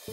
Tu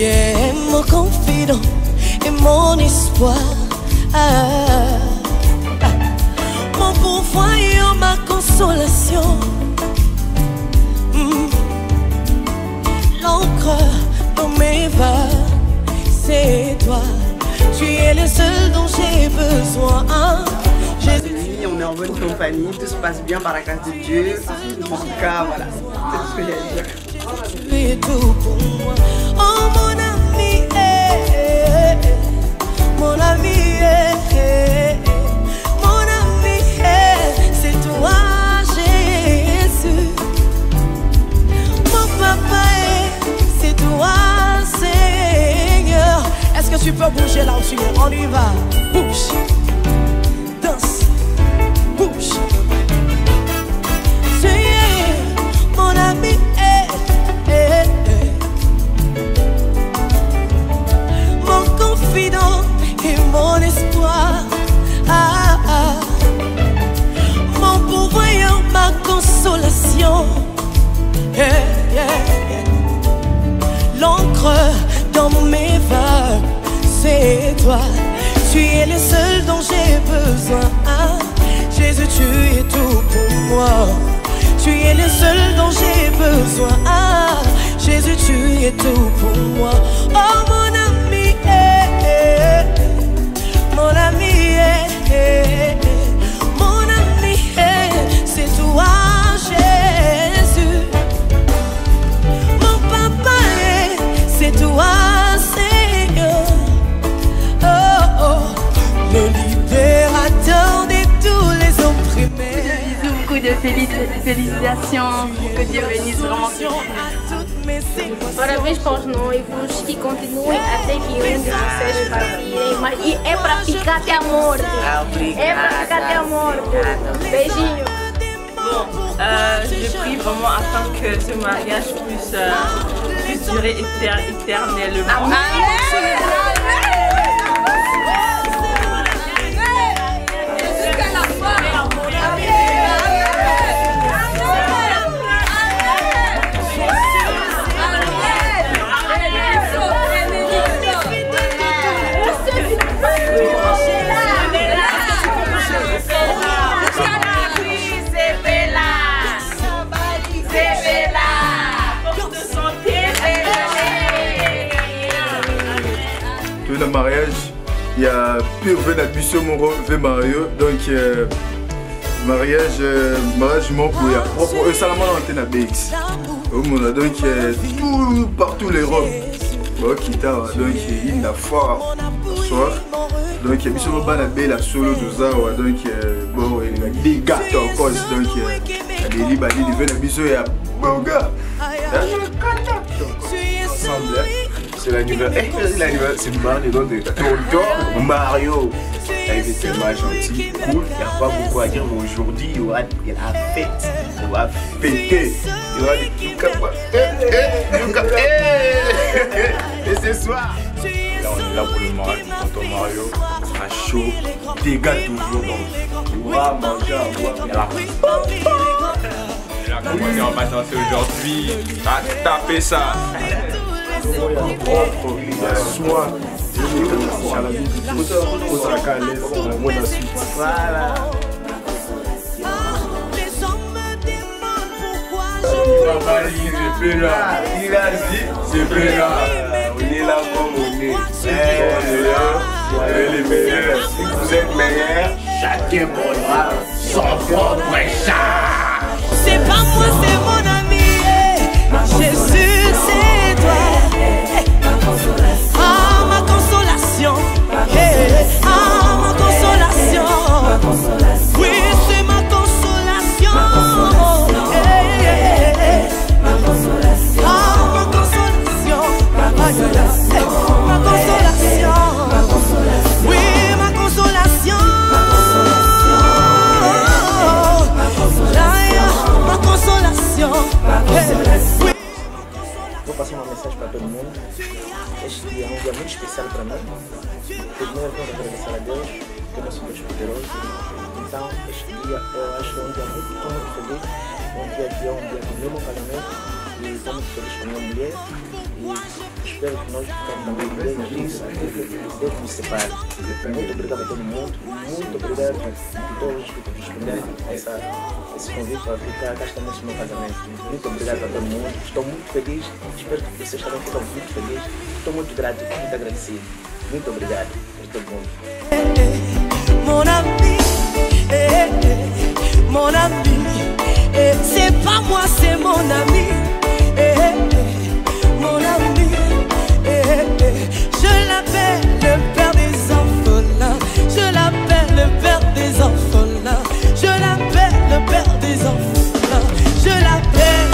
es mon confident et mon espoir, mon pourvoyeur, ma consolation, l'encre dans mes vagues, c'est toi. Tu es le seul dont j'ai besoin. Jésus, on est en bonne compagnie, tout se passe bien par la grâce de Dieu. En tout cas, voilà, c'est tout ce que j'ai à dire. Tu es tout pour moi. Oh mon ami, mon ami, mon ami, c'est toi Jésus. Mon papa, c'est toi Seigneur. Est-ce que tu peux bouger là où tu es? On y va. Bouge, danse, bouge. Tu es mon ami. Mon confident et mon espoir, mon pourvoyeur, ma consolation, l'encre dans mes vagues, c'est toi. Tu es le seul dont j'ai besoin. Jésus, tu es tout pour moi. Tu es le seul dont j'ai besoin. Jésus, tu es tout pour moi. Oh mon ami, mon ami, mon ami, c'est toi Jésus. Mon papa, c'est toi Seigneur. Oh, oh, le libérateur de tous les opprimés. Beaucoup de félicitations, que Dieu bénisse vraiment tout. Parabéns para os noivos, que continuem até que um de vocês partirem, e é para ficar até a morte. É para ficar até a morte. Beijinho. Bon, je prie vraiment afin que ce mariage puisse durer éternellement. Le mariage, il y a pire Venabusso Moro ve Mario, donc mariage mon pour ya propre eux salement antenne à BX. Donc tout partout les robes. Donc il a fort soir. Donc il y a biso bana bela solo dozawa donc bon il a des gâteaux en cause donc il y a des Venabusso ya bonga. Ensemble. C'est l'anniversaire, c'est Mario de Tonton Mario. Il est tellement gentil, cool, il n'y a pas beaucoup à dire, mais aujourd'hui il y aura la fête, on va fêter, il y aura des trucs et ce soir. Là on est là pour le mariage de Tonton Mario, ça sera chaud, des gars toujours, donc on va manger à boire, il y a la là, comment on va danser aujourd'hui, à taper ça. Il y a propre, il y a soin, il y a la vie du tout, à la calèse, la mode à suite. Voilà. C'est Péra, on est là comme on est. On est là, on est les meilleurs. Si vous êtes meilleurs, chacun prendra son propre chat. C'est pas moi, c'est mon ami. Jésus, c'est toi. Este dia é um dia muito especial para mim. Primeiro, vamos agradecer a Deus, que é nosso Deus poderoso. Então, este dia eu acho que é um dia muito feliz. Um dia do meu casamento. E estou muito feliz com a minha mulher. E espero que nós ficamos também felizes disso. Deus nos separe. Muito obrigado a todo mundo. Muito obrigado a todos que responderam a esse convite para ficar cá nesse meu casamento. Muito obrigado a todo mundo. Estou muito feliz. Espero que vocês também ficam muito felizes. Estou muito grato, muito agradecido. Muito obrigado por todo mundo. Mon ami, mon ami, c'est pas moi, c'est mon ami, mon ami, je l'appelle le père des orphelins, je l'appelle le père des orphelins, je l'appelle le père des orphelins, je l'appelle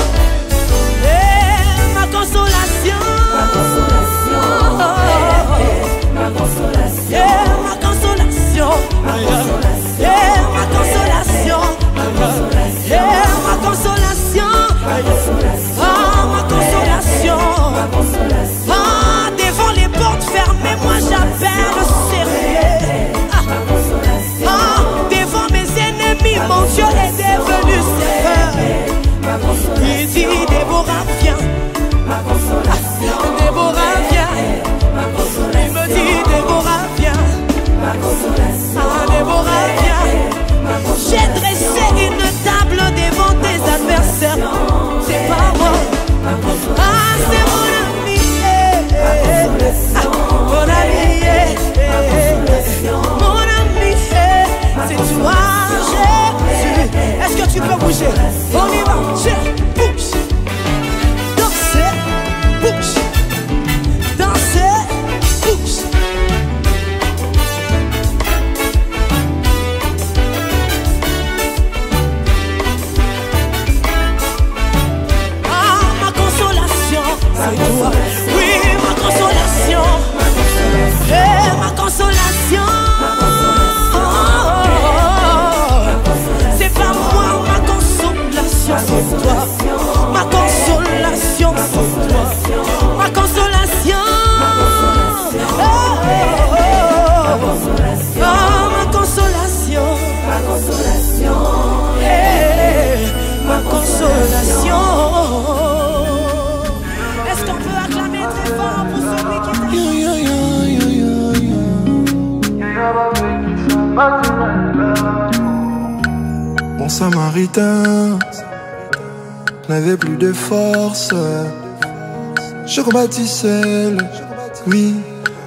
ma consolation, ma consolation, ma consolation, ma consolation, ma consolation, ma consolation, ma consolation, ah, devant les portes fermées, moi j'appelle le sérieux. Ah, devant mes ennemis, mon Dieu est devenu sérieux. Il dit Déborah viens, Déborah viens. Il me dit Déborah viens, ah Déborah viens. J'ai dressé une table devant tes adversaires. C'est pas moi, ah c'est mon ami, mon ami, mon ami, c'est toi Jésus. Est-ce que tu peux bouger? On y va, bouge, danser, bouge, danser, bouge. C'est toi, oui, ma consolation, ma consolation, c'est pas moi, ma consolation, c'est toi, ma consolation, c'est toi, ma consolation, ma consolation, ma consolation. Est-ce qu'on peut acclamer très fort pour celui qui t'a... Mon samaritain n'avait plus de force. Je combattis seul, oui,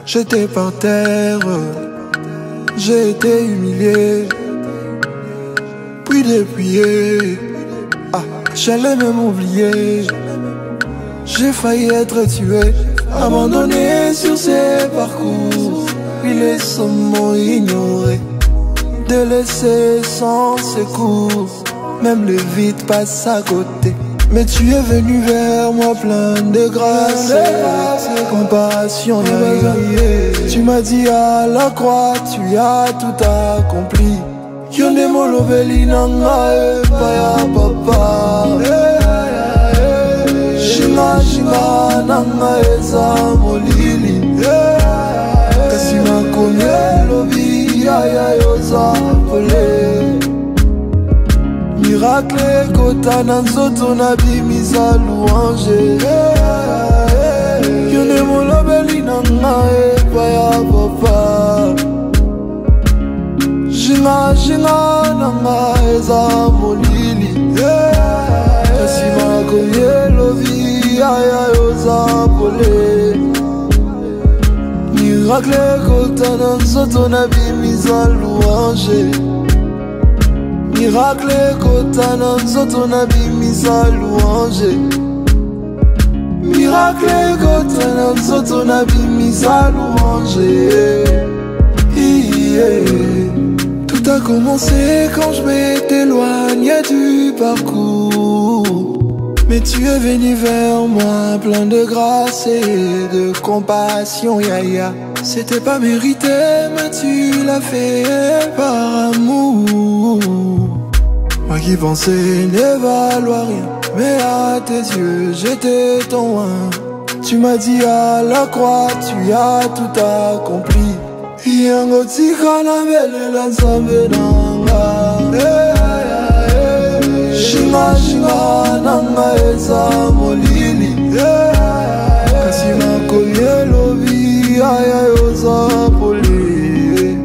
j'étais par terre. J'ai été humilié, puis dépouillé. Ah, j'allais même oublier. J'ai failli être tué, abandonné sur ces parcours. Puis les sommes ignorés, délaissé sans secours. Même le vide passe à côté. Mais tu es venu vers moi plein de grâce et compassion. Tu m'as dit à la croix, tu as tout accompli. Yonde molobeli nanga e paya papa. Shima nanga eza molili. Kasi makomye lobi ya yoza pole. Miracle kota na nzoto na bimisa louange. Yone molobeli nanga e paya papa. Jinga nanga eza molili. Kasi makomye lobi ya yoza pole. Miracle kota na nzoto na bimisa louange. Miracle kota na nzoto na bimisa louange. Miracle kota na nzoto na bimisa louange. Tout a commencé quand je m'éloignais du parcours. Mais tu es venu vers moi plein de grâce et de compassion, ya. C'était pas mérité, mais tu l'as fait par amour. Moi qui pensais ne valoir rien, mais à tes yeux j'étais ton un. Tu m'as dit à la croix, tu as tout accompli. Yango tika na bele la nzambe nanga. Shinga shinga nanga eza molili. Kasi nakomi elobi aya yoza poli.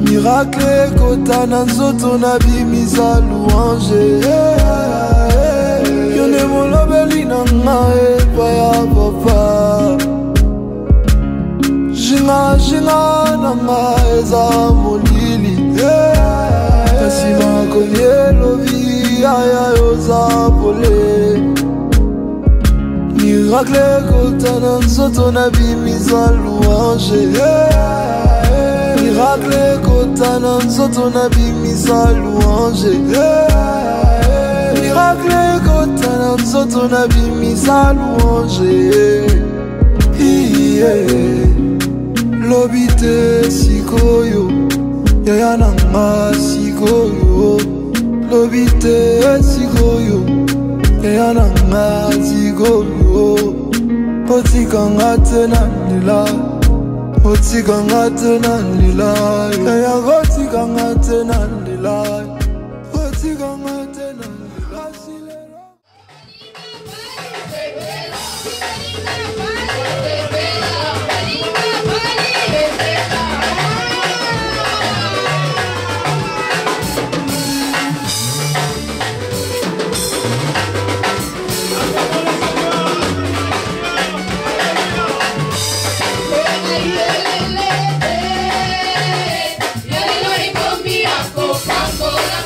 Miracle kota na nzoto na bimisa louange. Yone molobeli nanga epa ya papa. Jinga jinga nanga eza molili. Kasi nakomi elobi aya yoza pole. Miracle kota na nzoto na bimisa louange. Miracle kota na nzoto na bimisa louange. Miracle kota na nzoto na bimisa louange. Lobite sikoyo yaya nanga sikoyo. Lobite sikoyo yaya nanga sikoyo. Otikanga tena nila, otikanga tena nila. Yaya otikanga tena nila, otikanga tena nila. Coca-Cola,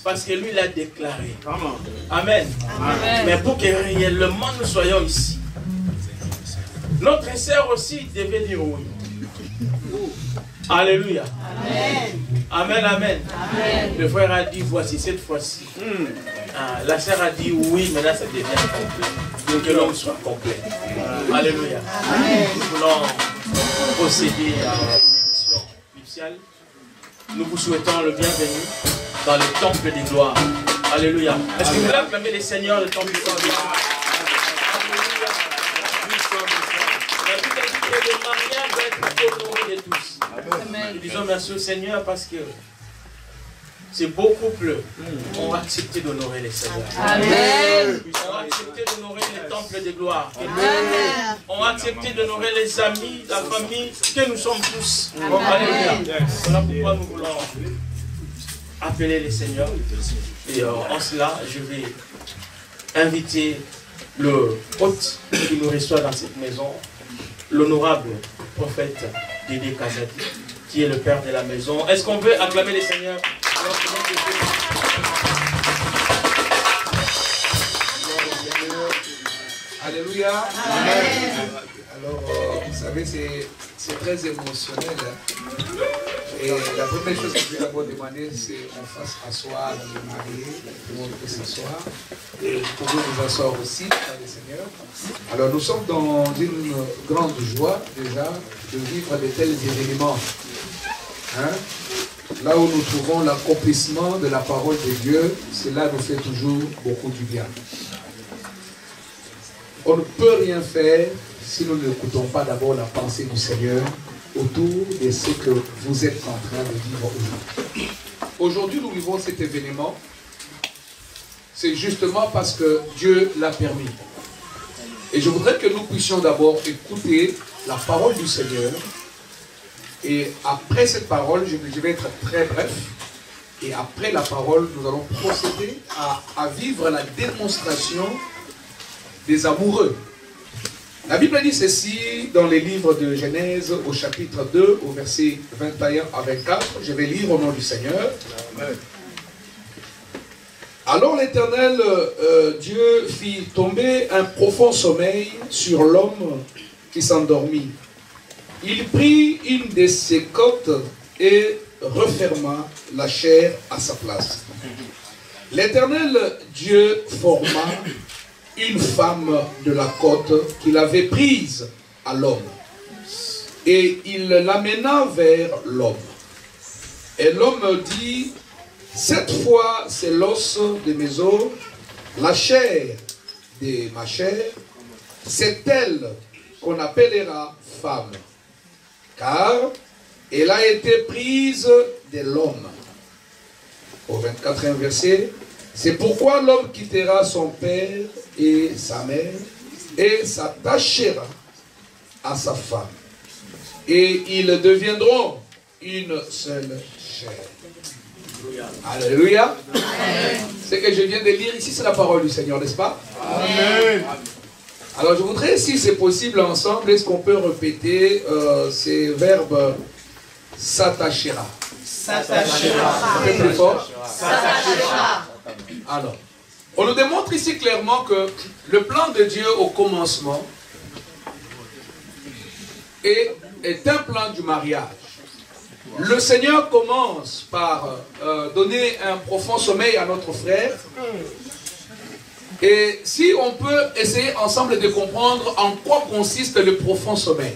Parce que lui l'a déclaré. Amen. Amen. Mais pour que réellement nous soyons ici, notre sœur aussi devait dire oui. Alléluia. Amen. Amen. Amen. Le frère a dit voici cette fois-ci. La sœur a dit oui, mais là ça devient complet. Donc que l'homme soit complet. Alléluia. Nous voulons procéder à une émission nuptiale. Nous vous souhaitons le bienvenu dans le temple des gloires. Alléluia. Est-ce que vous voulez acclamer les seigneurs du temple des gloires? Alléluia. La Bible dit que le mariage doit être honoré de tous. Amen. Nous disons merci au Seigneur parce que ces beaux couples ont accepté d'honorer les seigneurs. Amen. Ont accepté d'honorer les temples de gloire. Amen. Ont accepté d'honorer les amis, la famille, que nous sommes tous. Alléluia. Voilà pourquoi nous voulons appeler les seigneurs. Et en cela, je vais inviter le hôte qui nous reçoit dans cette maison, l'honorable prophète Dédé Kazadi, qui est le père de la maison. Est-ce qu'on peut acclamer les seigneurs? Alléluia. Amen. Alors, vous savez, c'est très émotionnel. Hein? Et la première chose que je vais d'abord demander, c'est qu'on fasse asseoir les mariés, tout le monde peut s'asseoir. Et vous pouvez vous asseoir aussi, par les seigneurs. Alors, nous sommes dans une grande joie, déjà, de vivre de tels événements. Hein? Là où nous trouvons l'accomplissement de la parole de Dieu, cela nous fait toujours beaucoup du bien. On ne peut rien faire si nous n'écoutons pas d'abord la pensée du Seigneur autour de ce que vous êtes en train de vivre aujourd'hui. Aujourd'hui, nous vivons cet événement. C'est justement parce que Dieu l'a permis. Et je voudrais que nous puissions d'abord écouter la parole du Seigneur. Et après cette parole, je vais être très bref. Et après la parole, nous allons procéder à vivre la démonstration des amoureux. La Bible dit ceci dans les livres de Genèse au chapitre 2, au verset 21 à 24. Je vais lire au nom du Seigneur. Amen. Alors l'Éternel Dieu fit tomber un profond sommeil sur l'homme qui s'endormit. Il prit une de ses côtes et referma la chair à sa place. L'Éternel Dieu forma une femme de la côte qu'il avait prise à l'homme. Et il l'amena vers l'homme. Et l'homme dit, cette fois c'est l'os de mes os, la chair de ma chair, c'est elle qu'on appellera femme. Car elle a été prise de l'homme. Au 24e verset, c'est pourquoi l'homme quittera son père et sa mère et s'attachera à sa femme. Et ils deviendront une seule chair. Alléluia. Ce que je viens de lire ici, c'est la parole du Seigneur, n'est-ce pas? Amen. Alors je voudrais, si c'est possible ensemble, est-ce qu'on peut répéter ces verbes s'attachera? S'attachera. Un peu plus fort. S'attachera. Alors, on nous démontre ici clairement que le plan de Dieu au commencement est un plan du mariage. Le Seigneur commence par donner un profond sommeil à notre frère. Et si on peut essayer ensemble de comprendre en quoi consiste le profond sommeil.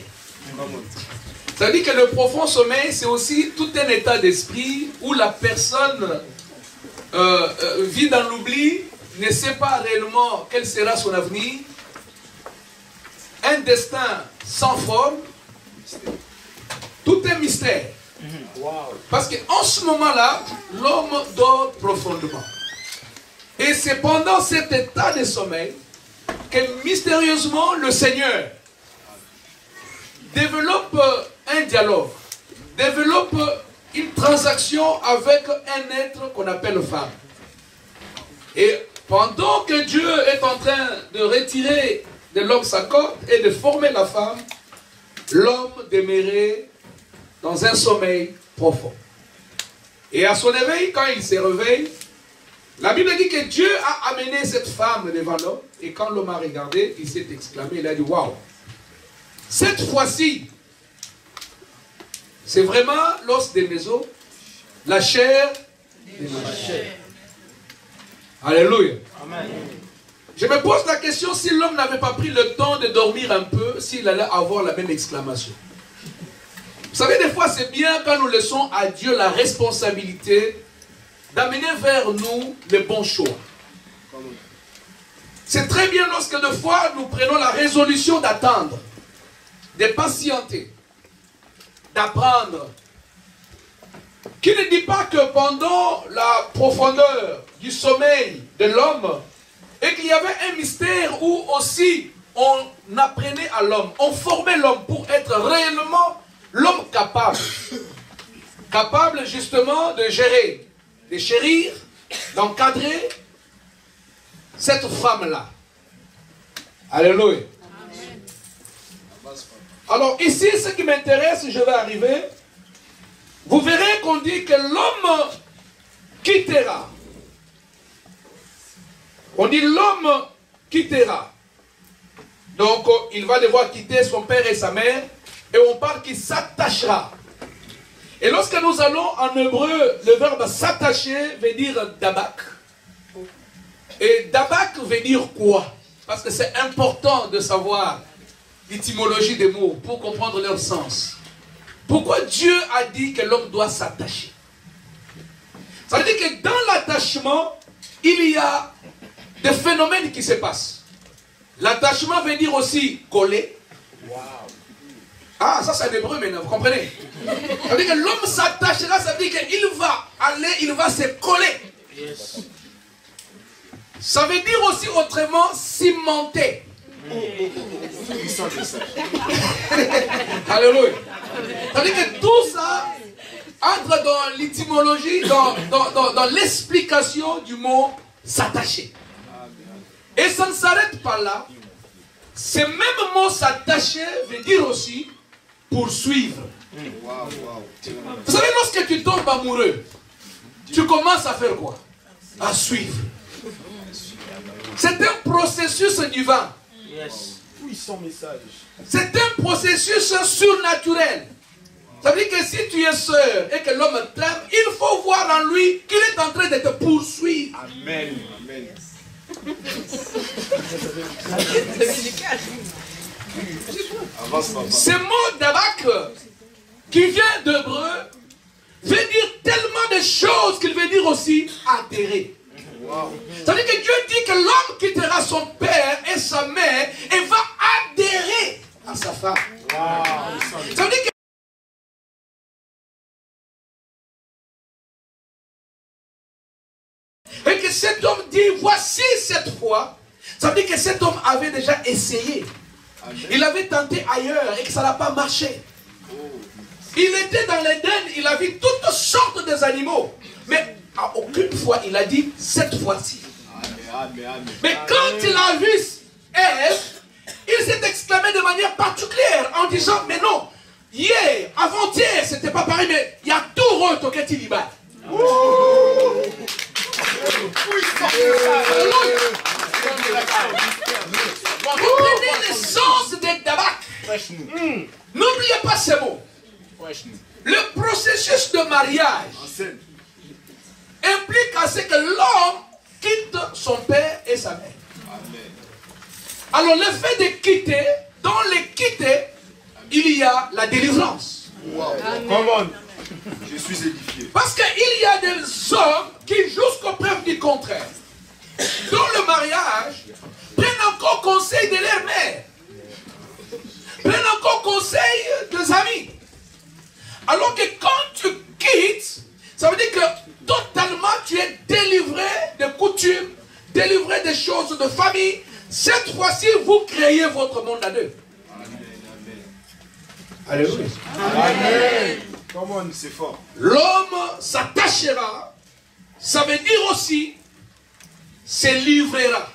Ça veut dire que le profond sommeil, c'est aussi tout un état d'esprit où la personne vit dans l'oubli, ne sait pas réellement quel sera son avenir, un destin sans forme, tout un mystère. Parce qu'en ce moment-là, l'homme dort profondément. Et c'est pendant cet état de sommeil que mystérieusement le Seigneur développe un dialogue, développe une transaction avec un être qu'on appelle femme. Et pendant que Dieu est en train de retirer de l'homme sa côte et de former la femme, l'homme demeurait dans un sommeil profond. Et à son éveil, quand il se réveille, la Bible dit que Dieu a amené cette femme devant l'homme. Et quand l'homme a regardé, il s'est exclamé, il a dit, waouh, cette fois-ci, c'est vraiment l'os de mes os, la chair de ma chair. Alléluia. Amen. Je me pose la question, si l'homme n'avait pas pris le temps de dormir un peu, s'il allait avoir la même exclamation. Vous savez, des fois, c'est bien quand nous laissons à Dieu la responsabilité d'amener vers nous les bons choix. C'est très bien lorsque des fois, nous prenons la résolution d'attendre, de patienter, d'apprendre. Qui ne dit pas que pendant la profondeur du sommeil de l'homme, et qu'il y avait un mystère où aussi on apprenait à l'homme, on formait l'homme pour être réellement l'homme capable. Capable justement de gérer, de chérir, d'encadrer cette femme-là. Alléluia. Alors ici, ce qui m'intéresse, je vais arriver, vous verrez qu'on dit que l'homme quittera. On dit l'homme quittera. Donc il va devoir quitter son père et sa mère. Et on parle qu'il s'attachera. Et lorsque nous allons en hébreu, le verbe s'attacher veut dire dabak. Et dabak veut dire quoi? Parce que c'est important de savoir l'étymologie des mots pour comprendre leur sens. Pourquoi Dieu a dit que l'homme doit s'attacher? Ça veut dire que dans l'attachement, il y a des phénomènes qui se passent. L'attachement veut dire aussi coller. Wow. Ah, ça c'est en hébreu maintenant, vous comprenez? Ça veut dire que l'homme s'attachera, ça veut dire qu'il va aller, il va se coller. Yes. Ça veut dire aussi autrement cimenter. Alléluia. Ça veut dire que tout ça entre dans l'étymologie, dans l'explication du mot s'attacher. Et ça ne s'arrête pas là. Ce même mot s'attacher veut dire aussi poursuivre. Vous savez, lorsque tu tombes amoureux, tu commences à faire quoi? À suivre. C'est un processus divin. Yes. Puissant message. C'est un processus surnaturel. Ça veut dire que si tu es sœur et que l'homme t'aime, il faut voir en lui qu'il est en train de te poursuivre. Amen. Amen. Ce mot d'abak qui vient d'hébreu veut dire tellement de choses qu'il veut dire aussi adhérer. Ça veut dire que Dieu dit que l'homme quittera son père et sa mère et va adhérer à sa femme. Ça veut dire que et que cet homme dit, voici cette fois. Ça veut dire que cet homme avait déjà essayé. Il avait tenté ailleurs et que ça n'a pas marché. Il était dans l'Éden, il a vu toutes sortes d'animaux. Mais à aucune fois il a dit, cette fois-ci. Mais quand il a vu Ève, il s'est exclamé de manière particulière en disant, mais non, hier, avant-hier, c'était pas pareil, mais il y a tout rôle au Ketilibat. Comprenez l'essence des tabac. N'oubliez pas ces mots. Le processus de mariage implique à ce que l'homme quitte son père et sa mère. Alors le fait de quitter, dans les quitter, il y a la délivrance. Comment? Je suis édifié. Parce qu'il y a des hommes qui, jusqu'aux preuves du contraire, dans le mariage, prennent encore conseil de leur mère, prennent encore conseil des amis. Alors que quand tu quittes, ça veut dire que totalement tu es délivré de coutumes, délivré des choses de famille. Cette fois-ci, vous créez votre monde à deux. Alléluia. Amen. Comment c'est fort. L'homme s'attachera, ça veut dire aussi se livrera.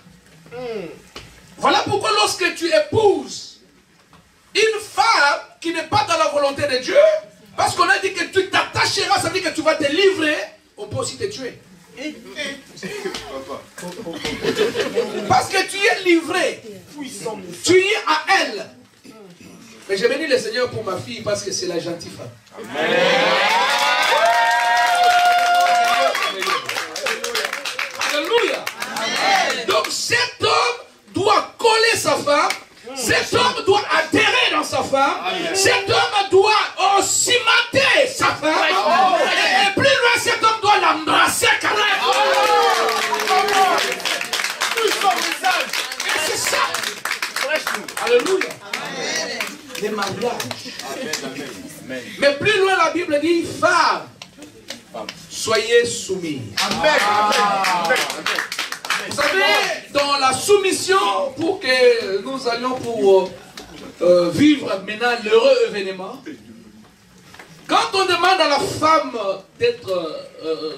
Voilà pourquoi lorsque tu épouses une femme qui n'est pas dans la volonté de Dieu, parce qu'on a dit que tu t'attacheras, ça veut dire que tu vas te livrer, on peut aussi te tuer. Parce que tu es livré, tu es à elle. Mais j'ai béni le Seigneur pour ma fille parce que c'est la gentille femme. Amen. Alléluia. Amen. Donc cet homme doit coller sa femme, cet homme doit adhérer dans sa femme, cet homme doit cimenter sa femme, et plus loin cet homme doit l'embrasser carrément. Et c'est ça. Alléluia. Les mariages. Mais plus loin la Bible dit, femmes, soyez soumises. Vous savez, dans la soumission, pour que nous allions pour vivre maintenant l'heureux événement, quand on demande à la femme d'être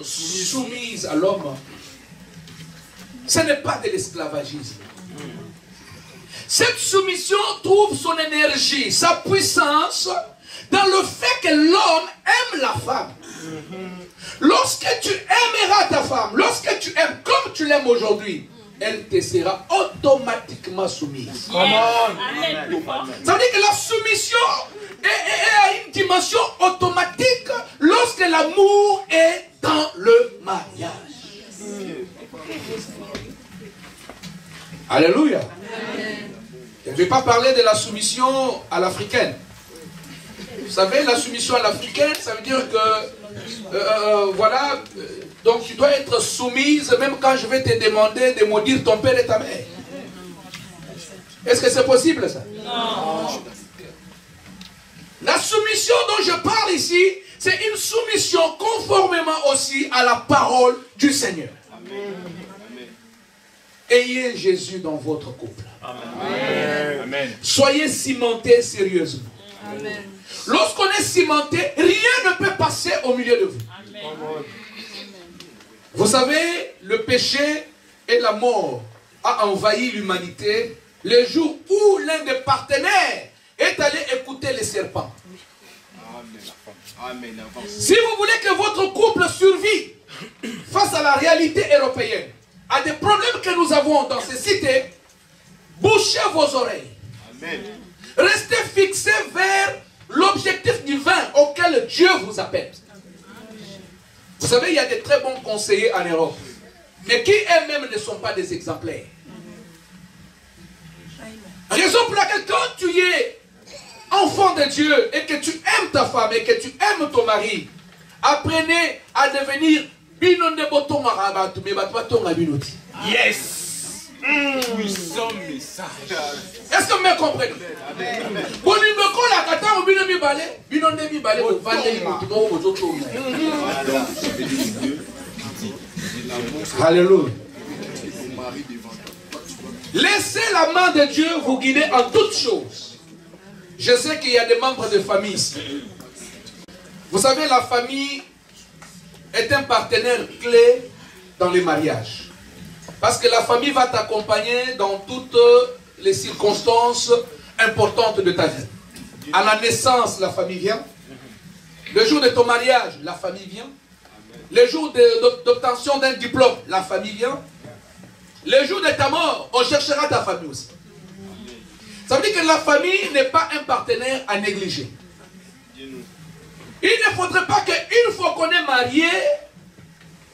soumise à l'homme, ce n'est pas de l'esclavagisme. Cette soumission trouve son énergie, sa puissance dans le fait que l'homme aime la femme. Lorsque tu aimeras ta femme, lorsque tu aimes comme tu l'aimes aujourd'hui, elle te sera automatiquement soumise. Ça veut dire que la soumission est à une dimension automatique lorsque l'amour est dans le mariage. Alléluia. Je ne vais pas parler de la soumission à l'africaine. Vous savez, la soumission à l'africaine, ça veut dire que, voilà, donc tu dois être soumise, même quand je vais te demander de maudire ton père et ta mère. Est-ce que c'est possible ça? Non. La soumission dont je parle ici, c'est une soumission conformément aussi à la parole du Seigneur. Amen. Ayez Jésus dans votre couple. Amen. Amen. Soyez cimentés sérieusement. Amen. Lorsqu'on est cimenté, rien ne peut passer au milieu de vous. Amen. Vous savez, le péché et la mort a envahi l'humanité le jour où l'un des partenaires est allé écouter les serpents. Amen. Si vous voulez que votre couple survive face à la réalité européenne, à des problèmes que nous avons dans ces cités, bouchez vos oreilles. Amen. Restez fixés vers l'objectif divin auquel Dieu vous appelle. Vous savez, il y a des très bons conseillers en Europe, mais qui eux-mêmes ne sont pas des exemplaires. Raison pour laquelle quand tu es enfant de Dieu et que tu aimes ta femme et que tu aimes ton mari, apprenez à devenir yes. Puissant message. Est-ce que vous me comprenez? Alléluia. Laissez la main de Dieu vous guider en toutes choses. Je sais qu'il y a des membres de famille ici. Vous savez, la famille est un partenaire clé dans les mariages. Parce que la famille va t'accompagner dans toutes les circonstances importantes de ta vie. À la naissance, la famille vient. Le jour de ton mariage, la famille vient. Le jour d'obtention d'un diplôme, la famille vient. Le jour de ta mort, on cherchera ta famille aussi. Ça veut dire que la famille n'est pas un partenaire à négliger. Il ne faudrait pas qu'une fois qu'on est marié,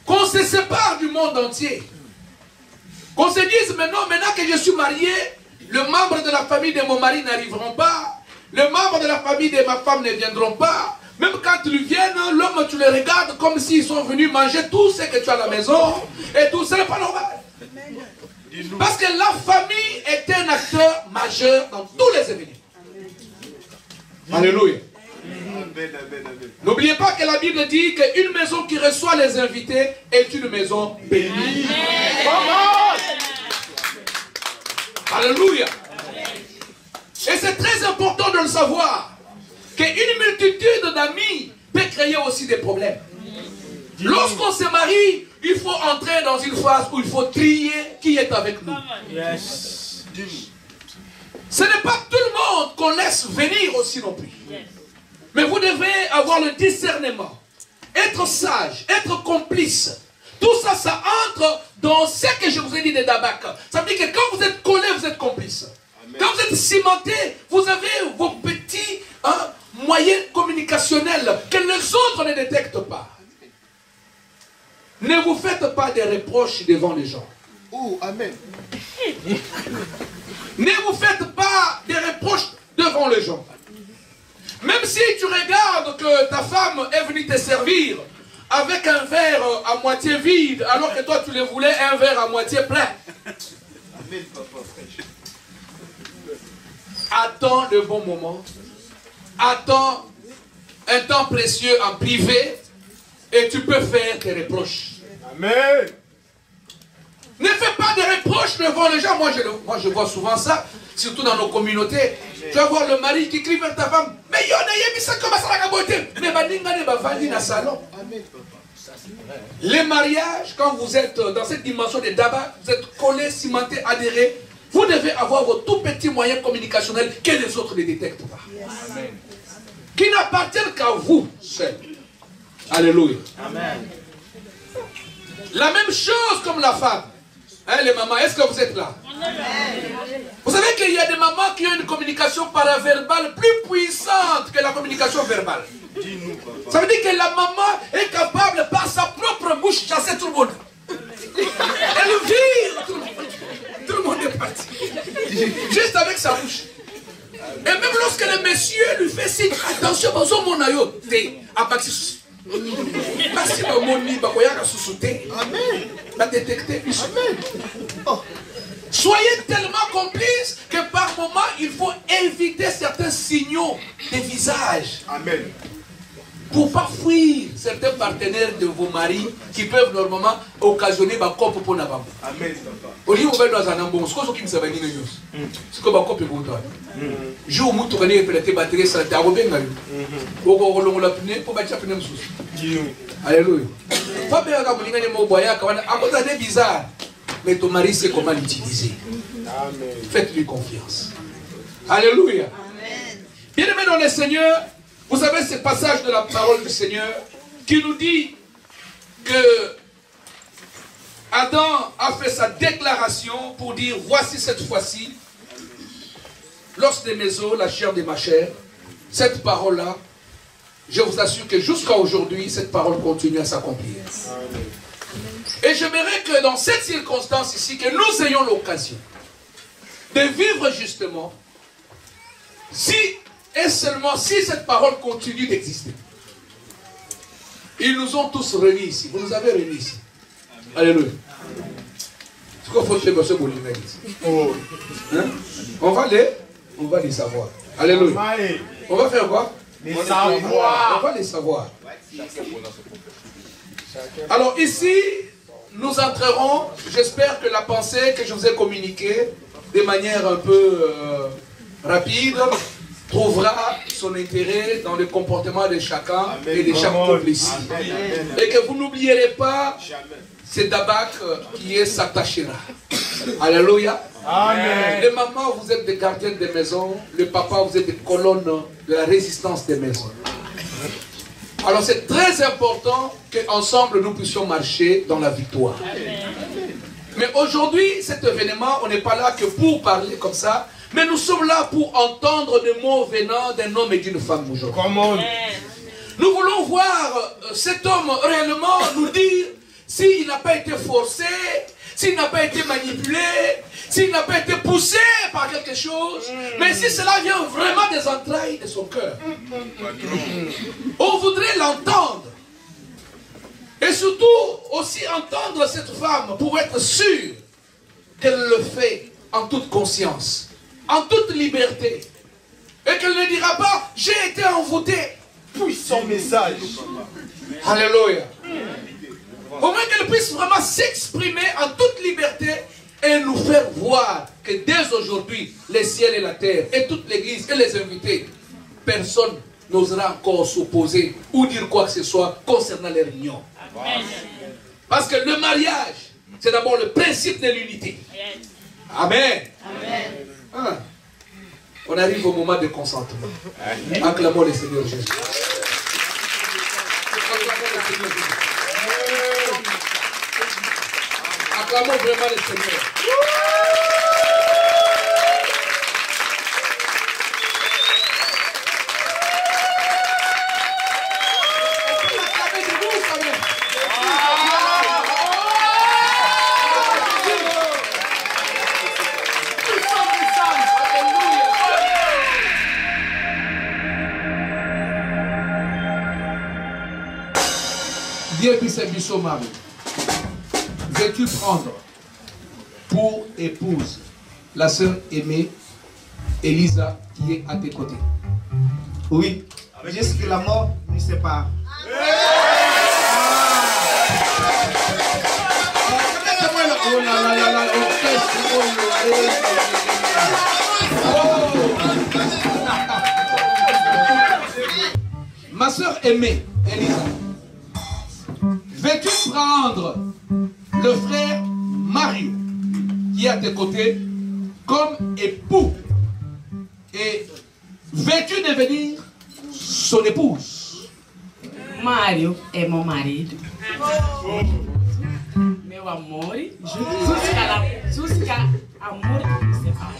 qu'on se sépare du monde entier. Qu'on se dise, maintenant que je suis marié, le membre de la famille de mon mari n'arriveront pas. Les membres de la famille de ma femme ne viendront pas. Même quand ils viennent, l'homme, tu les regardes comme s'ils sont venus manger tout ce que tu as à la maison. Et tout ça n'est pas normal. Parce que la famille est un acteur majeur dans tous les événements. Alléluia. N'oubliez pas que la Bible dit qu'une maison qui reçoit les invités est une maison bénie. Alléluia. Et c'est très important de le savoir qu'une multitude d'amis peut créer aussi des problèmes. Lorsqu'on se marie, il faut entrer dans une phase où il faut trier qui est avec nous. Yes. Ce n'est pas tout le monde qu'on laisse venir aussi non plus. Yes. Mais vous devez avoir le discernement, être sage, être complice. Tout ça, ça entre dans ce que je vous ai dit de Dabak. Ça veut dire que quand vous êtes collé, vous êtes complice. Amen. Quand vous êtes cimenté, vous avez vos petits moyens communicationnels que les autres ne détectent pas. Ne vous faites pas des reproches devant les gens. Oh, amen. Ne vous faites pas des reproches devant les gens. Même si tu regardes que ta femme est venue te servir avec un verre à moitié vide, alors que toi tu le voulais un verre à moitié plein. Amen, papa. Attends le bon moment. Attends un temps précieux en privé et tu peux faire tes reproches. Amen. Ne fais pas de reproches devant les gens. Moi, je vois souvent ça, surtout dans nos communautés. Tu vas voir le mari qui crie vers ta femme. Mais il y a ça comme ça la beauté. Mais baninga ne va pas venir dans le salon. Les mariages, quand vous êtes dans cette dimension de Daba, vous êtes collés, cimentés, adhérés. Vous devez avoir vos tout petits moyens communicationnels que les autres ne détectent pas. Amen. Qui n'appartiennent qu'à vous seuls. Alléluia. Amen. La même chose comme la femme. Hein, les mamans, est-ce que vous êtes là? Vous savez qu'il y a des mamans qui ont une communication paraverbale plus puissante que la communication verbale. Ça veut dire que la maman est capable par sa propre bouche de chasser tout le monde. Elle vire tout le monde. Tout le monde est parti. Juste avec sa bouche. Et même lorsque le monsieur lui fait signe, attention, mon aïe, abaxis. Merci mon ami, amen. La détecter. Amen. Oh. Soyez tellement complices que par moment, il faut éviter certains signaux des visages. Amen. Pour ne pas fuir certains partenaires de vos maris qui peuvent normalement occasionner des copes pour nous. Amen. Au lieu de dans un bon, ce qui me savait dire, c'est que ma copie pour toi. Je vous montre que vous avez batterie sur la terre. Vous avez pour battre la sous. Alléluia. Pas bien que vous ayez un moyen à cause des bizarres. Mais ton mari sait comment l'utiliser. Faites-lui confiance. Alléluia. Bien-aimés dans le Seigneur, vous avez ce passage de la parole du Seigneur qui nous dit que Adam a fait sa déclaration pour dire, voici cette fois-ci, l'os de mes os, la chair de ma chair, cette parole-là, je vous assure que jusqu'à aujourd'hui, cette parole continue à s'accomplir. Et j'aimerais que dans cette circonstance ici, que nous ayons l'occasion de vivre justement, si et seulement si cette parole continue d'exister. Ils nous ont tous réunis ici. Vous nous avez réunis ici. Alléluia. C'est quoi faut que monsieur Bolivin ici? On va les savoir. Alléluia. On va faire quoi? Les savoir. On va les savoir. Alors ici, nous entrerons, j'espère que la pensée que je vous ai communiquée de manière un peu rapide trouvera son intérêt dans le comportement de chacun et de chaque couple ici. Et que vous n'oublierez pas, c'est Dabak qui est s'attachera. Alléluia. Amen. Les mamans, vous êtes des gardiennes des maisons. Les papas, vous êtes des colonnes de la résistance des maisons. Alors c'est très important qu'ensemble nous puissions marcher dans la victoire. Mais aujourd'hui, cet événement, on n'est pas là que pour parler comme ça. Mais nous sommes là pour entendre des mots venant d'un homme et d'une femme aujourd'hui. Nous voulons voir cet homme réellement nous dire s'il n'a pas été forcé, s'il n'a pas été manipulé, s'il n'a pas été poussé par quelque chose, mais si cela vient vraiment des entrailles de son cœur. On voudrait l'entendre. Et surtout aussi entendre cette femme pour être sûr qu'elle le fait en toute conscience, en toute liberté. Et qu'elle ne dira pas, j'ai été envoûté. Puissant message. Alléluia. Au moins qu'elle puisse vraiment s'exprimer en toute liberté et nous faire voir que dès aujourd'hui, les ciels et la terre, et toute l'église et les invités, personne n'osera encore s'opposer ou dire quoi que ce soit concernant leur union. Parce que le mariage, c'est d'abord le principe de l'unité. Amen. Amen. Ah. On arrive au moment de consentement. Acclamons le Seigneur Jésus. Acclamons vraiment le Seigneur. Dieu puisse être mari. Veux-tu prendre pour épouse la sœur aimée Elisa qui est à tes côtés? Oui. Jusque la mort nous sépare. Ma sœur aimée Elisa, veux-tu prendre le frère Mario qui est à tes côtés comme époux et veux-tu devenir son épouse? Mario é meu marido. Meu amor, jusqu'à amor que me separa.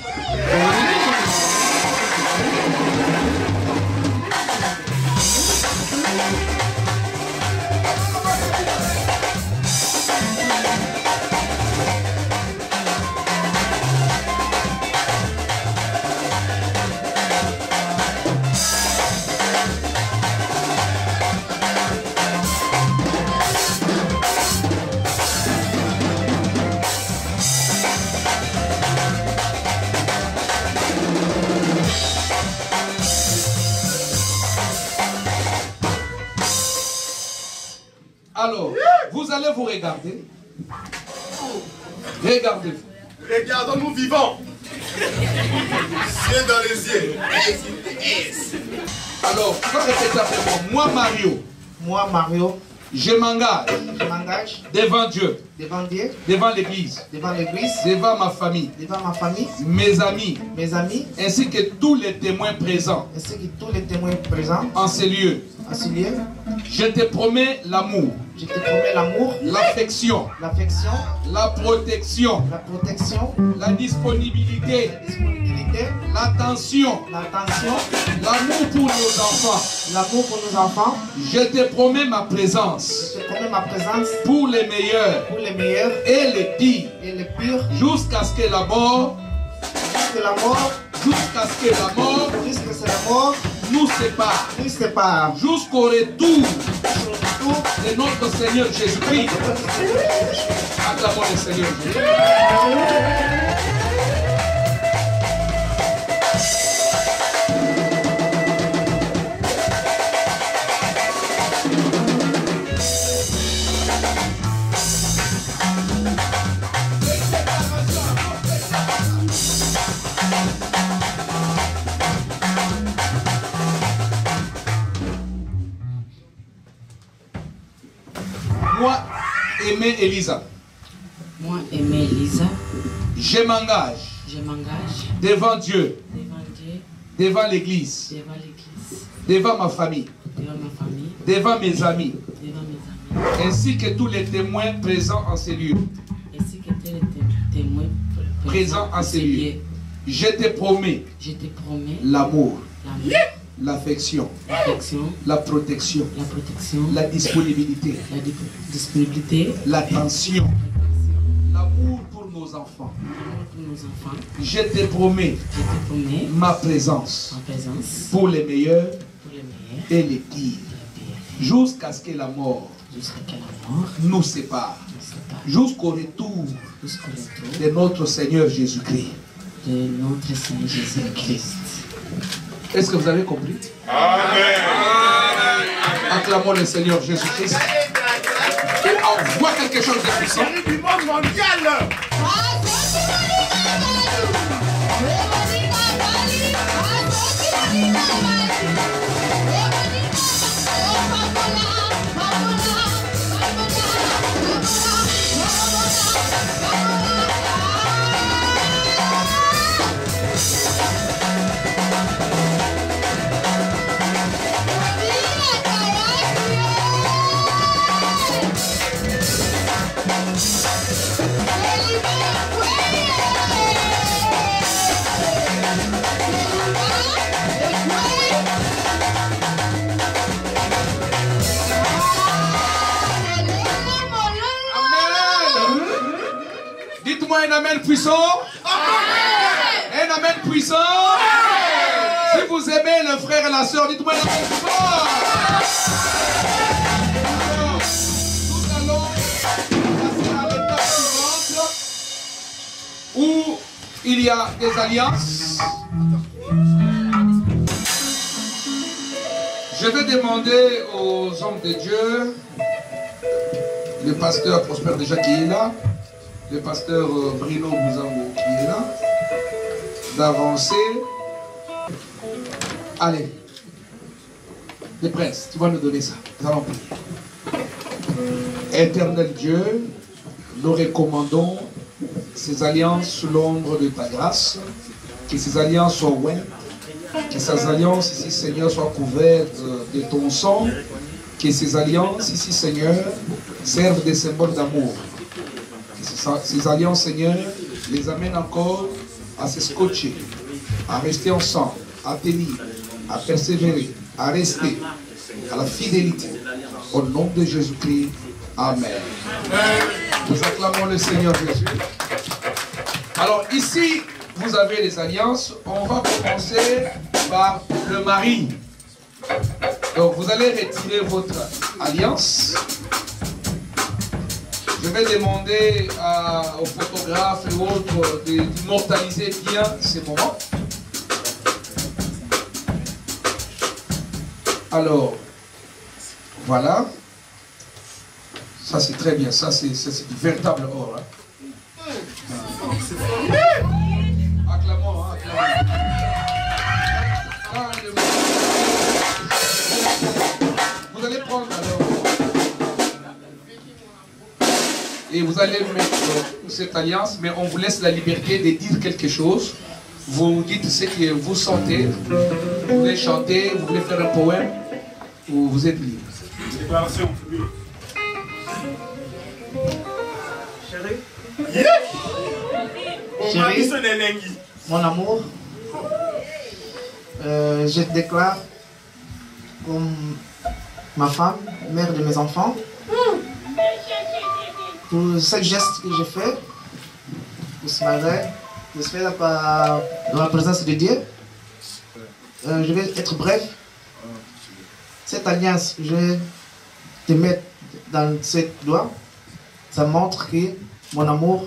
Alors, vous allez vous regarder. Regardez-vous. Regardons-nous vivants. Yeux dans les yeux. Alors, tu vas répéter après moi. Moi, Mario. Moi, Mario. Je m'engage. Je m'engage. Devant Dieu. Devant Dieu. Devant l'église. Devant l'église. Devant ma famille. Devant ma famille. Mes amis. Mes amis. Ainsi que tous les témoins présents. Ainsi que tous les témoins présents. En ces lieux. En ces lieux. Je te promets l'amour. Je te promets l'amour. L'affection. L'affection. La protection. La protection. La disponibilité. L'attention. L'attention. L'amour pour nos enfants. L'amour pour nos enfants. Je te promets ma présence. Je te promets ma présence. Pour les meilleurs. Pour les meilleurs. Et les pires. Et les pires. Jusqu'à ce que la mort. Jusqu'à la mort. Jusqu'à ce que la mort. Jusqu'à ce que la mort. Nous sépare. Nous sépare. Jusqu'au retour. De notre Seigneur Jésus-Christ. Acclamons le Seigneur Jésus. Moi, Aimé Elisa. Moi, Aimé Elisa. Je m'engage. Je m'engage. Devant Dieu. Devant Dieu. Devant l'église. Devant l'église. Devant ma famille. Devant ma famille. Devant mes amis. Devant mes amis. Ainsi que tous les témoins présents en ces lieux. Ainsi que tous les témoins présents en ces lieux. Je te promets. Je te promets. L'amour. L'amour. L'affection, la protection, la disponibilité, l'attention, l'amour pour nos enfants. Je te promets ma présence pour les meilleurs et les pires, jusqu'à ce que la mort nous sépare, jusqu'au retour de notre Seigneur Jésus-Christ. Est-ce que vous avez compris? Amen. Acclamons le Seigneur Jésus-Christ. Et on voit quelque chose de puissant. Du monde mondial. Dites-moi un amen puissant. Amen. Un amen puissant. Amen. Si vous aimez le frère et la soeur, dites-moi un amen puissant. Alors, nous allons passer à l'étape suivante où il y a des alliances. Je vais demander aux hommes de Dieu, le pasteur Prosper déjà qui est là, le pasteur Bruno Bouzango qui est là, d'avancer. Allez, le prince, tu vas nous donner ça. Nous allons prier. Éternel Dieu, nous recommandons ces alliances sous l'ombre de ta grâce, que ces alliances soient ouvertes, que ces alliances ici, Seigneur, soient couvertes de ton sang, que ces alliances ici, Seigneur, servent des symboles d'amour. Ces alliances, Seigneur, les amènent encore à se scotcher, à rester ensemble, à tenir, à persévérer, à rester, à la fidélité. Au nom de Jésus-Christ, Amen. Nous acclamons le Seigneur Jésus. Alors ici, vous avez les alliances. On va commencer par le mari. Donc vous allez retirer votre alliance. Je vais demander aux photographes et autres d'immortaliser bien ces moments. Alors, voilà. Ça c'est très bien, ça c'est du véritable or. Hein. Acclamons, hein, acclamons. Vous allez prendre alors. Et vous allez mettre cette alliance, mais on vous laisse la liberté de dire quelque chose. Vous dites ce que vous sentez. Vous voulez chanter, vous voulez faire un poème, ou vous êtes libre. Déclaration. Chérie, mon amour, je te déclare comme ma femme, mère de mes enfants, pour ce geste que j'ai fait, pour ce matin, je fais dans la présence de Dieu. Je vais être bref. Cette alliance que je vais te mettre dans cette doigt, ça montre que mon amour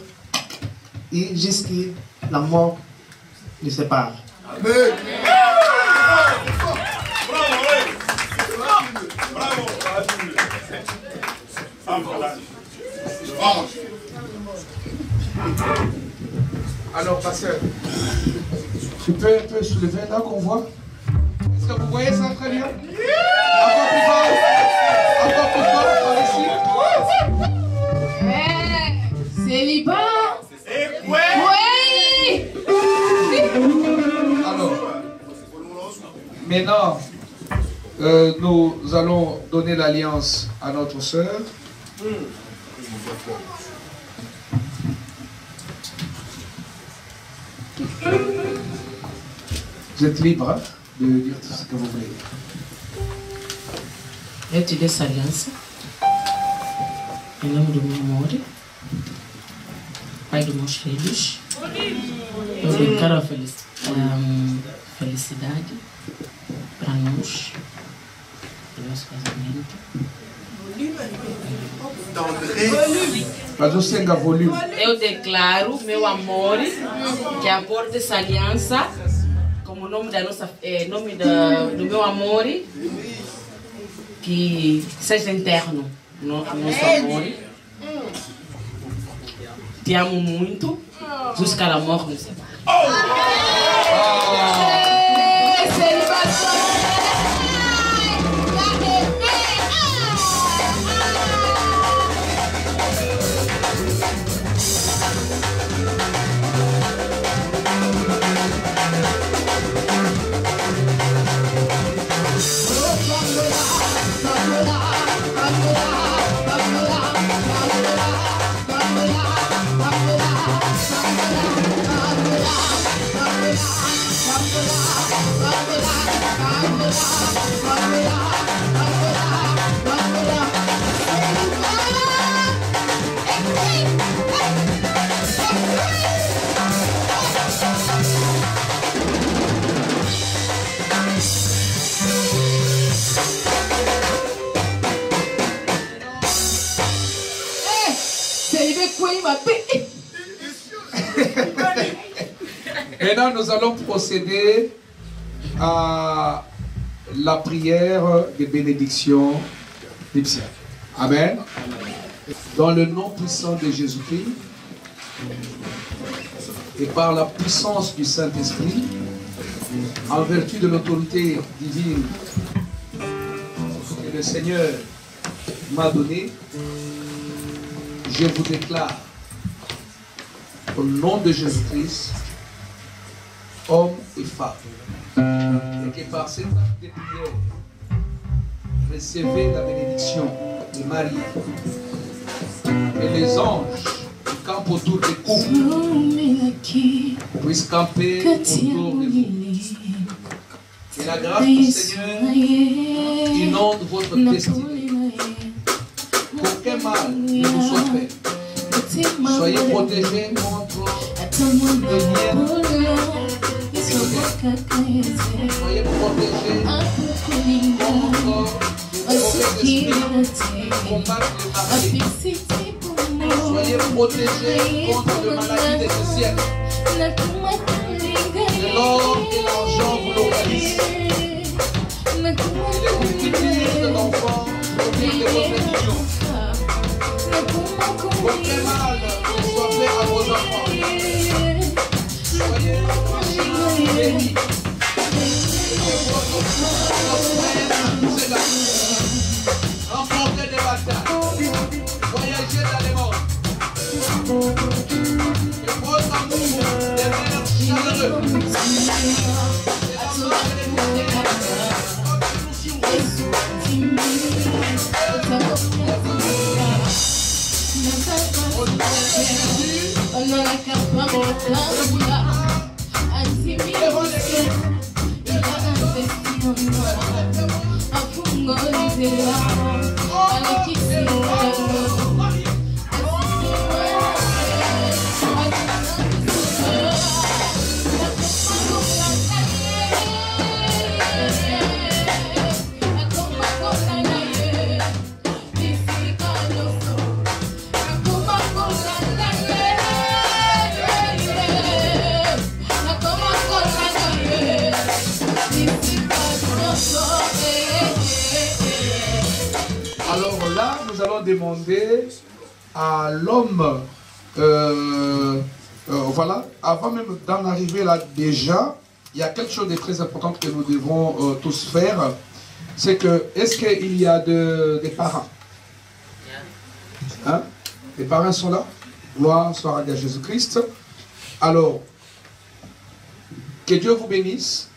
et jusqu'à la mort nous sépare. Amen. Bravo. Alors, pasteur, tu peux un peu soulever là qu'on voit? Est-ce que vous voyez ça très bien? Encore plus fort. Encore plus fort par ici. Célibat. Oui. Alors, maintenant, nous allons donner l'alliance à notre sœur. Vous êtes libre hein, de dire tout ce que vous voulez. Eu te dei essa aliança em nome do meu amor, pai dos meus filhos. Eu declaro a felicidade para nós, do nosso casamento. Mas você ainda volume. Eu declaro meu amor, que a cor dessa aliança, como nome da nossa, nome do meu amor, que seja interno, nosso amor. Te amo muito, jusqu'à la mort nos sépare. Maintenant, nous allons procéder à la prière de bénédiction nuptiale. Amen. Dans le nom puissant de Jésus-Christ et par la puissance du Saint-Esprit, en vertu de l'autorité divine que le Seigneur m'a donnée, je vous déclare au nom de Jésus-Christ, hommes et femmes, et que par cet acte de prière, recevez la bénédiction de Marie, et les anges qui campent autour des couples puissent camper autour de vous. Et la grâce du Seigneur inonde votre destinée. Qu'aucun mal ne vous soit fait. Soyez protégés contre le lien. Soyez protégés contre le mauvais esprit qui combattent le marché. Soyez protégés contre le maladie des siècles. L'or et l'argent vous localisent. Et les multitudes d'enfants proviennent de votre union. Votre mal soit fait à vos enfants. Soyez bénis. Remportez des batailles. Voyagez dans les mondes. Que votre amour demeure chaleureux. Alors là, nous allons demander à l'homme, voilà, avant même d'en arriver là déjà, il y a quelque chose de très important que nous devons tous faire. C'est que, est-ce qu'il y a des parents? Hein? Les parents sont là? Gloire soit rendue à Jésus-Christ. Alors, que Dieu vous bénisse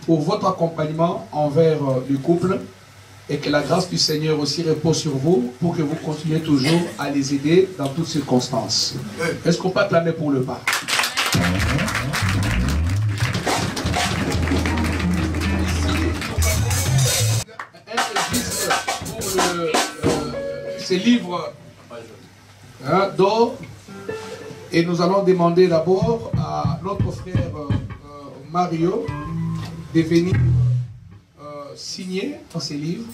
pour votre accompagnement envers le couple et que la grâce du Seigneur aussi repose sur vous pour que vous continuiez toujours à les aider dans toutes circonstances. Est-ce qu'on peut acclamer pour le pas? Ces livres d'or, et nous allons demander d'abord à notre frère Mario de venir signer dans ces livres,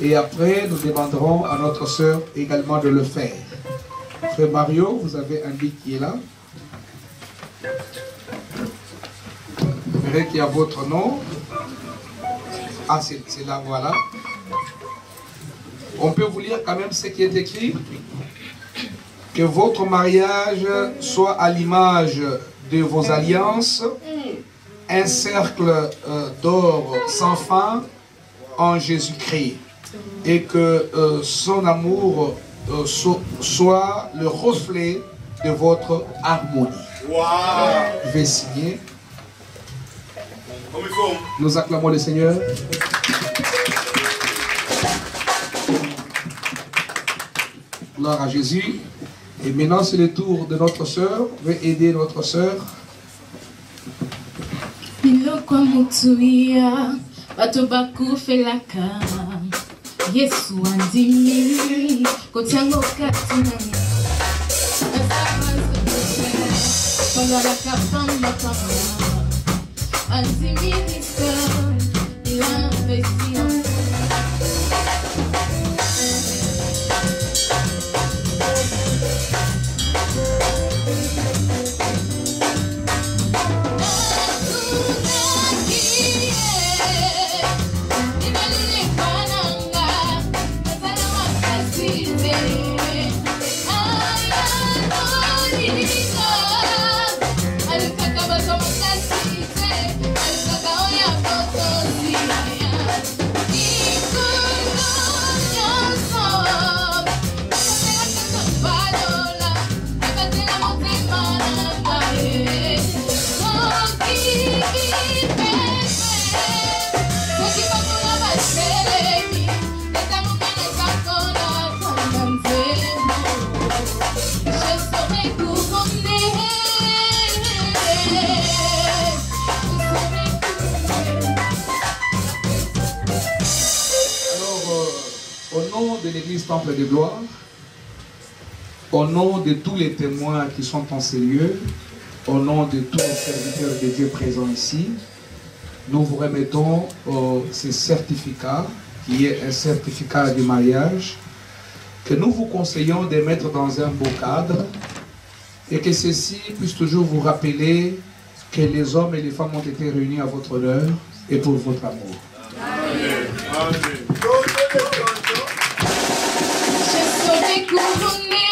et après nous demanderons à notre sœur également de le faire. Frère Mario, vous avez un livre qui est là. Vous verrez qu'il y a votre nom. Ah, c'est là, voilà. On peut vous lire quand même ce qui est écrit. Que votre mariage soit à l'image de vos alliances, un cercle d'or sans fin en Jésus-Christ, et que son amour soit le reflet de votre harmonie. Wow. Je vais signer. Nous acclamons le Seigneur. Gloire à Jésus. Et maintenant, c'est le tour de notre sœur. Je vais aider notre sœur. Biloko mutuia bato bakufelaka Yesu andimi kotiango katina Pandalaka pamba pamba andimi disa l'investion L'église Temple de Gloire, au nom de tous les témoins qui sont en ces lieux, au nom de tous les serviteurs de Dieu présents ici, nous vous remettons ce certificat, qui est un certificat de mariage, que nous vous conseillons de mettre dans un beau cadre, et que ceci puisse toujours vous rappeler que les hommes et les femmes ont été réunis à votre honneur et pour votre amour. Amen. Amen. serai couronné.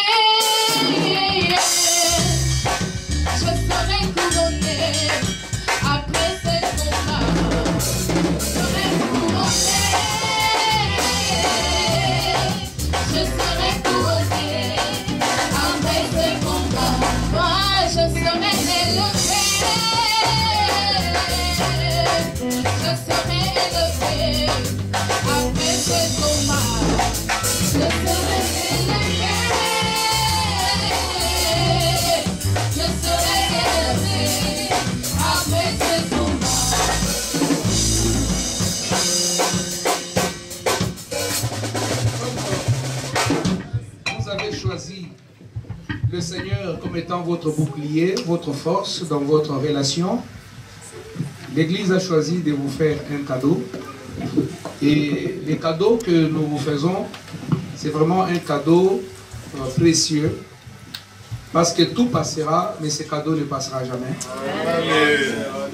Je serai couronné après ce combat. Je serai couronné. Je serai couronné après ce combat. Moi, je serai élevé. Je serai élevé après ce combat. Je serai élevé. Je serai élevé après ce combat. Vous avez choisi le Seigneur comme étant votre bouclier, votre force dans votre relation. L'Église a choisi de vous faire un cadeau. Et les cadeaux que nous vous faisons, c'est vraiment un cadeau précieux. Parce que tout passera, mais ce cadeau ne passera jamais.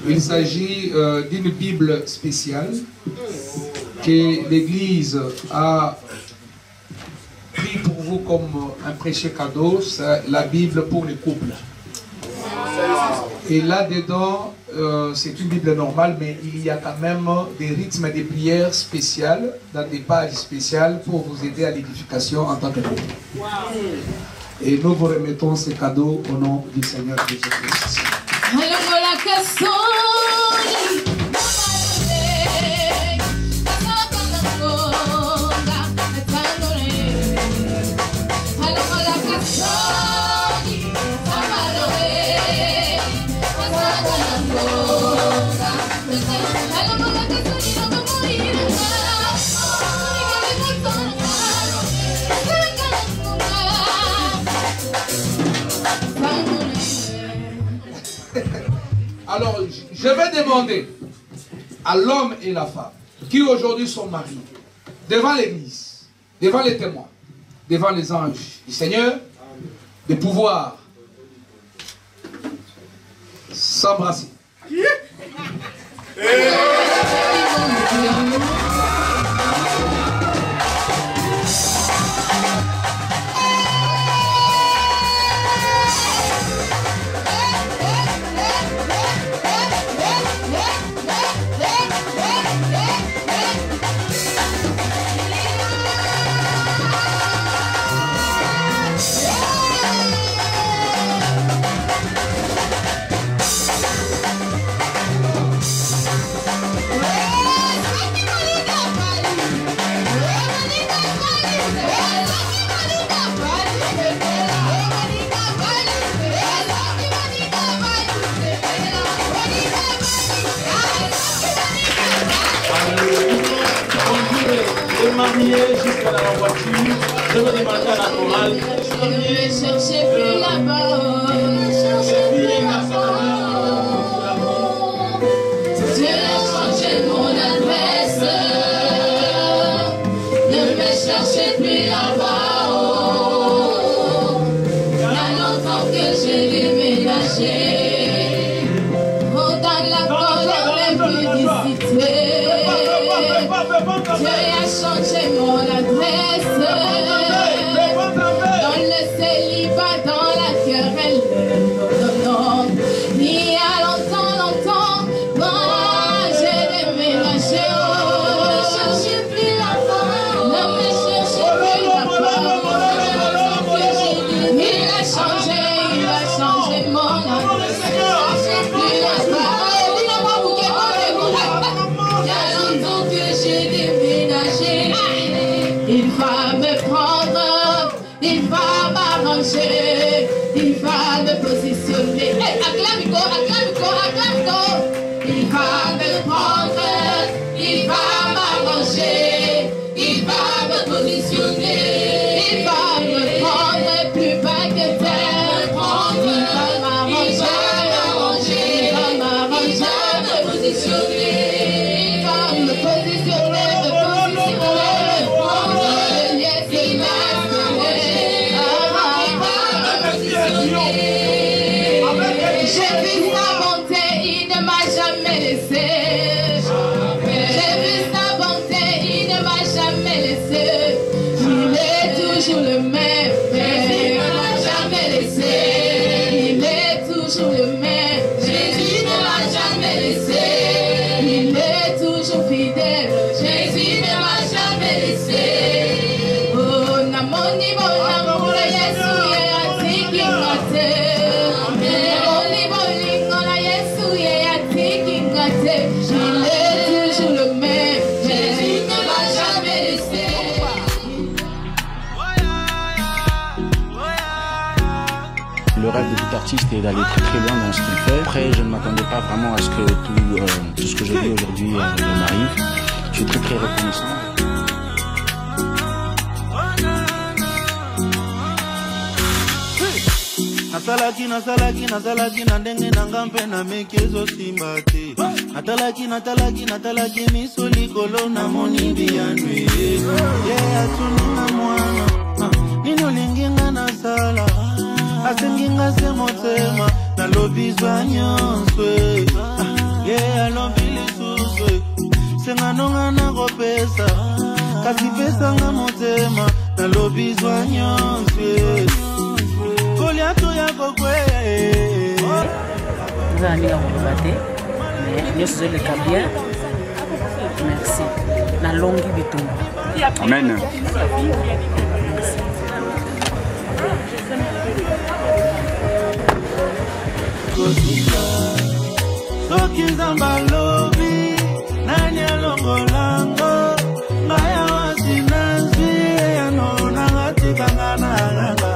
Il s'agit d'une Bible spéciale que l'Église a pris pour vous comme un précieux cadeau. C'est la Bible pour les couples. Et là-dedans, c'est une Bible normale, mais il y a quand même des rythmes de prières spéciales, dans des pages spéciales pour vous aider à l'édification en tant que couple. Et nous vous remettons ces cadeaux au nom du Seigneur Jésus-Christ. Alors, je vais demander à l'homme et la femme qui aujourd'hui sont mariés, devant l'Église, devant les témoins, devant les anges du Seigneur, de pouvoir s'embrasser. Marié jusqu'à la voiture, je vais demander à la chorale. Je ne cherchez plus là-bas. Dieu a changé mon adresse. Ne me cherchez plus là-bas. Il y a longtemps que j'ai déménagé. Oh, dans la colère publicité. Dieu a changé mon adresse. Dans le célibat, dans la querelle. Non. Il y a longtemps, moi j'ai déménagé. Ne me cherchez plus là-bas. Ne me cherchez plus là-bas. Il a changé mon adresse. Ne me cherchez plus là-bas. Il y a longtemps que j'ai déménagé. Il va me prendre, il va m'arranger, il va me positionner. Acclame-go. Il va me prendre, il va m'arranger, il va me positionner. Il va me prendre plus bas que terre. Il va m'arranger, il va me positionner. Il va me positionner. J'ai vu sa bonté, il ne m'a jamais laissé. J'ai vu sa bonté, il ne m'a jamais laissé. Il est toujours le même. Namoni bolingo na Yesu ye atiki ngate. Namoni bolingo na Yesu ye atiki ngate. Il est toujours le même. Jésus ne m'a jamais laissé. Le rêve de tout artiste est d'aller très très loin dans ce qu'il fait. Après, je ne m'attendais pas vraiment à ce que tout ce que je vis aujourd'hui m'arrive. Je suis très très reconnaissant. Nasalaki na ndenge nanga mpe na mekezo simba te. Natalaki miso likolo na moni bianwe. Ye atuninga mwana nini olinginga nasala. Asenginga se motema na lobizwa nyonso. Ye alobi lisusu senga nonga na kopesa. Kasi pesa nga motema na lobizwa nyonso. Koliato ya kokwe. Nous allons aller à Moubate, mais nous sommes le bien. Merci. La longue bitumba. Amen. Merci. Soki zamba lobi nani alongolango ngaya wasinazwi ano nangatikanga nalanga.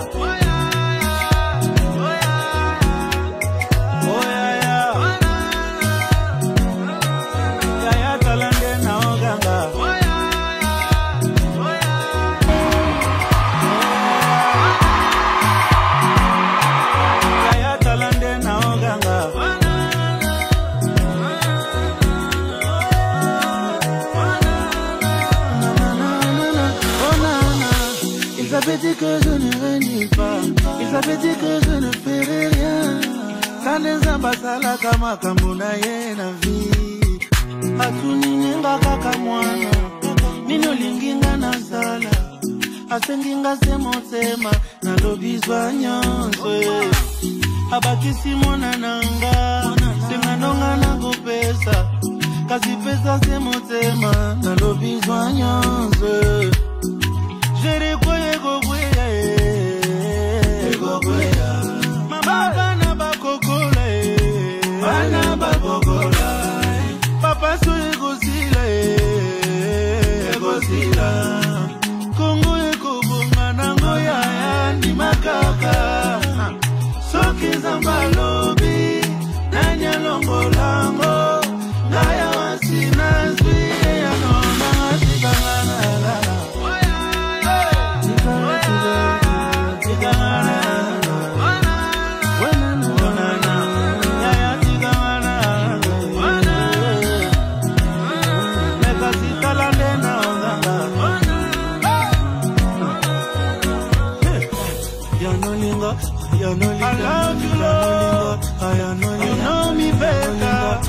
Ils avaient dit que je ne renie pas. Ils avaient dit que je ne ferais rien. Kaneza basala kama kamuna ye na vi. Atuninga kaka mwana nino linginga na sala. Asenginga se motema na lobizwa nyonso. Abakisi mona nanga senga nonga na kopesa. Kasi pesa se motema na lobizwa nyonso. Jere koye gogoya gogoya. Mama bana bakokola bana bakokola. Papa so egosila egosila. Kongo ekobonga nango ya ndi makaka. Soki zamba lobi nanya longolango. Ngaya wasina zwi ya nona ngasikangana. I love you, Lord. You know me better.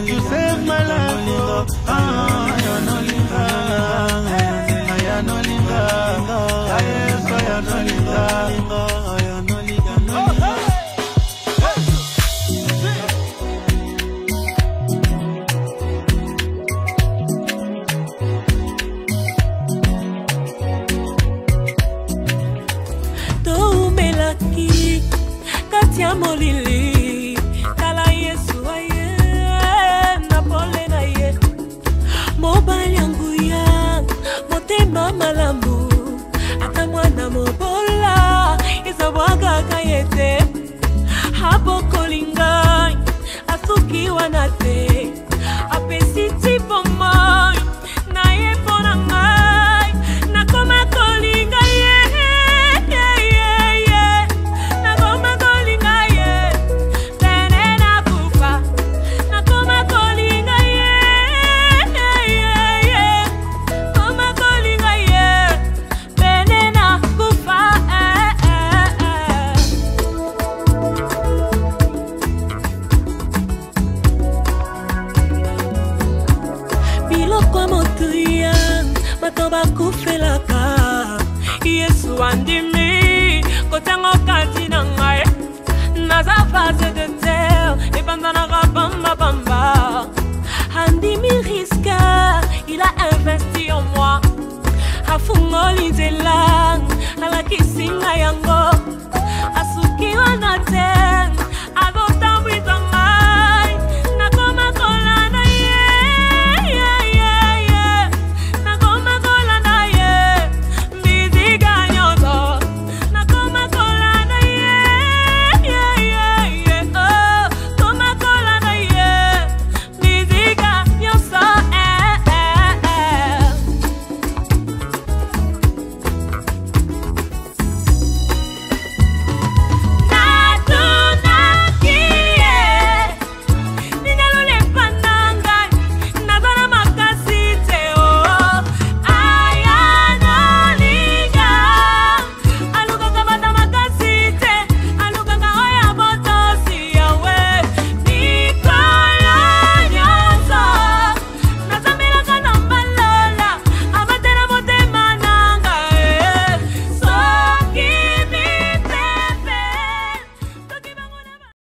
You saved my life, Lord. Katia molili kala Yesu aye na pole na ye mobali yangu ya motema malamu ata mwana mobola izabwaga kayete hapo kolinga asuki wanate apesi tipo moyo na ye pona ngai na koma kolinga ye. Yesu andimi kotango kati na ngai naza face de terre et pendant la bamba bamba andimi risque il a investi en moi afungoli de la